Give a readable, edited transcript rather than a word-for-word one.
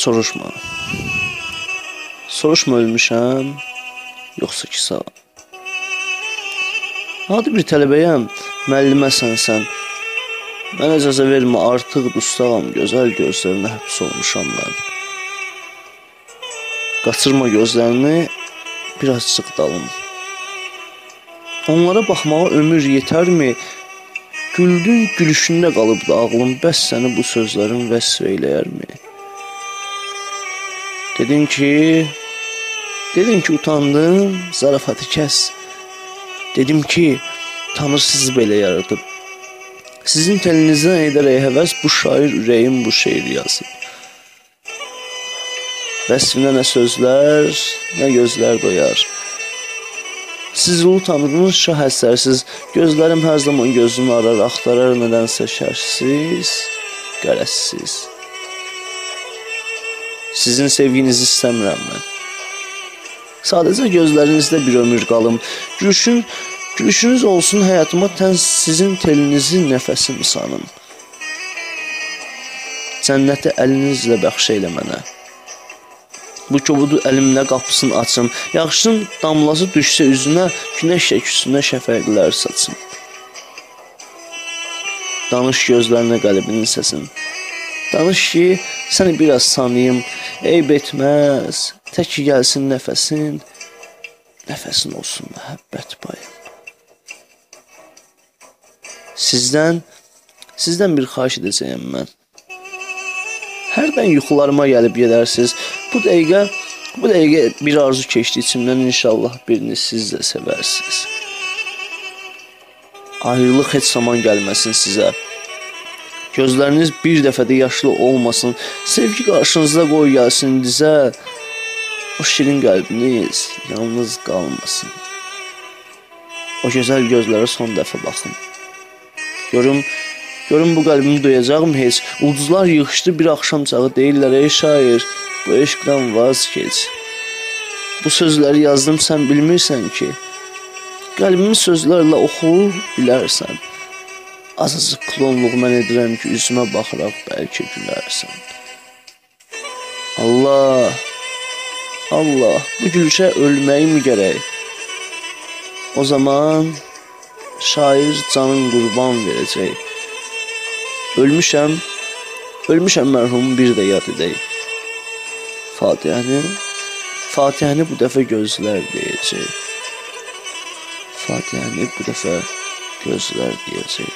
Soruşma. Soruşma ölmüşəm, yoxsa ki sağ. Adi bir tələbəyəm, müəlliməsən sən. Mənə cəza vermə, artıq dustağam, gözəl gözlərinə həbs olmuşam mən. Qaçırma gözlərini, birazcıq dalım. Onlara baxmağa ömür yetərmi? Güldün gülüşündə qalıbdı ağlım, bəs səni bu sözlərin vəsf eləyərmi? Dedin ki utandım, zarafatı kəs. Dedim ki, Tanrı sizi belə yaradıb. Sizin telinizdən edərək həvəs, bu şair ürəyim bu şeiri yazıb. Vəsfinə nə sözlər, nə gözlər doyar. Siz ulu Tanrının şah əsərsiz, gözlərim hər zaman gözünü arar, axtarar nədənsə şərsiz, qərəzsiz. Sizin sevginizi istəmirəm mən. Sadəcə gözlərinizdə bir ömür qalım. Gülüşünüz olsun həyatıma tən, sizin telinizi nəfəsim sanım. Cənnəti əlinizlə bəxş eylə mənə. Bu kobudu əlimlə qapısını açım. Yaxşının damlası düşsə üzünə, günəş şəküsünə şəfəqlər saçım. Danış gözlərinə qəlbinin səsin. Danış ki, səni biraz sanayım. Eyb etməz, tək ki gəlsin nəfəsin, nəfəsin olsun məhəbbət payım. Sizdən bir xahiş edəcəyəm mən. Hərdən yuxularıma gəlib gedərsiz. Bu dəqiqə bir arzu keçdi içimdən, inşallah birini siz də sevərsiniz. Ayrılıq heç zaman gəlməsin sizə. Gözləriniz bir dəfə də yaşlı olmasın. Sevgi qarşınızda qoy gəlsin dizə. O şirin qəlbiniz yalnız qalmasın. O gözəl gözlərə son dəfə baxın. Görün bu qəlbimi duyacaqım heç. Ulduzlar yığışdı bir axşam çağı, deyirlər ey şair, bu eşqdən vaz keç. Bu sözləri yazdım sən bilmirsən ki, qəlbimi sözlərlə oxur bilərsən. Azıcıq klonluq mən edirəm ki, üzümə baxaraq bəlkə gülərsən. Allah, bu gülüşə ölməyim gərək. O zaman şair canın qurban verəcək. Ölmüşəm mərhumu bir də yad edək. Fatihəni bu dəfə gözlər deyəcək. Fatihəni bu dəfə gözlər deyəcək.